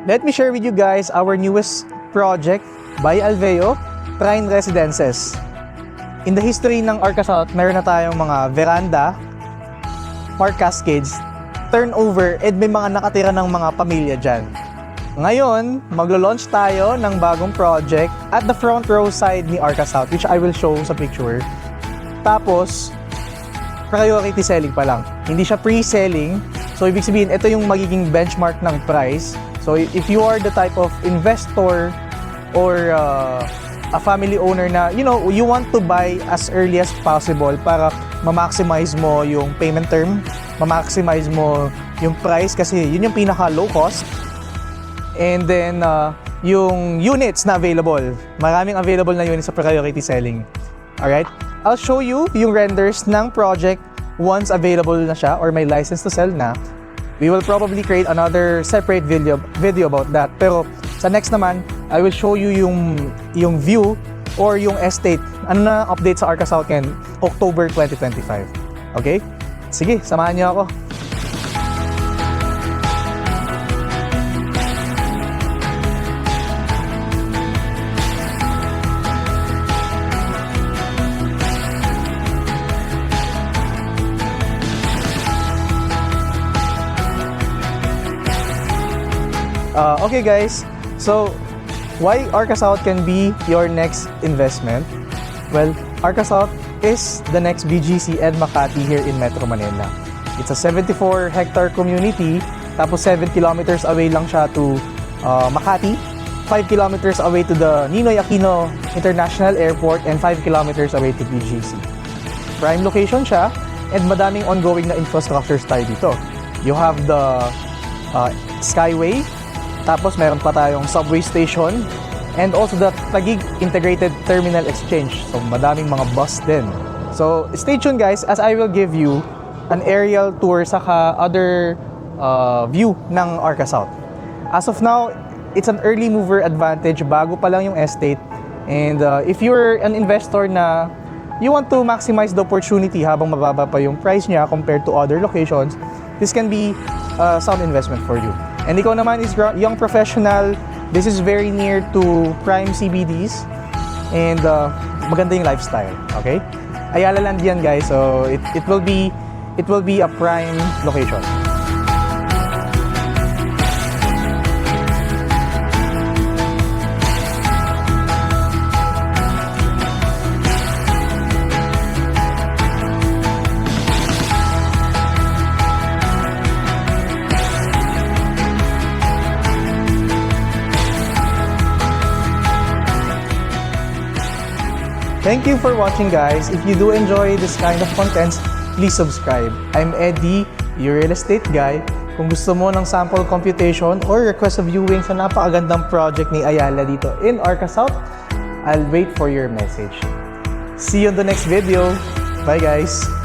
let me share with you guys our newest project by Alveo, Prime Residences. In the history ng Arca South, meron na tayong mga veranda, park cascades, turnover, and may mga nakatira ng mga pamilya dyan. Ngayon, maglo-launch tayo ng bagong project at the front row side ni Arca South, which I will show sa picture. Tapos, priority selling pa lang. Hindi siya pre-selling. So, ibig sabihin, ito yung magiging benchmark ng price. So, if you are the type of investor or a family owner na, you want to buy as early as possible para ma-maximize mo yung payment term, ma-maximize mo yung price kasi yun yung pinaka-low cost. And then, yung units na available. Maraming available na units sa priority selling. Alright? I'll show you yung renders ng project once available na siya or may license to sell na. We will probably create another separate video about that. Pero sa next naman, I will show you yung view or yung estate. Ano na update sa Arca South ngayon, October 2025. Okay? Sige, samahan niyo ako. Okay guys, so why Arca South can be your next investment? Well, Arca South is the next BGC Ed Makati here in Metro Manila. It's a 74-hectare community, tapos 7 kilometers away lang siya to Makati, 5 kilometers away to the Ninoy Aquino International Airport, and 5 kilometers away to BGC. Prime location siya, and madaming ongoing na infrastructures tayo dito. You have the Skyway, tapos meron pa tayong subway station, and also the Taguig Integrated Terminal Exchange. So madaming mga bus din. So stay tuned guys as I will give you an aerial tour saka other view ng Arca South. As of now, it's an early mover advantage, bago pa lang yung estate. And if you're an investor na you want to maximize the opportunity habang mababa pa yung price niya compared to other locations, this can be a sound investment for you. And ikaw naman is young professional, this is very near to prime CBDs, and maganda yung lifestyle, okay? Ayala Land yan guys, so it will be a prime location. Thank you for watching guys. If you do enjoy this kind of contents, please subscribe. I'm Eddie, your real estate guy. Kung gusto mo ng sample computation or request a viewing sa napakagandang project ni Ayala dito in Arca South, I'll wait for your message. See you in the next video. Bye guys!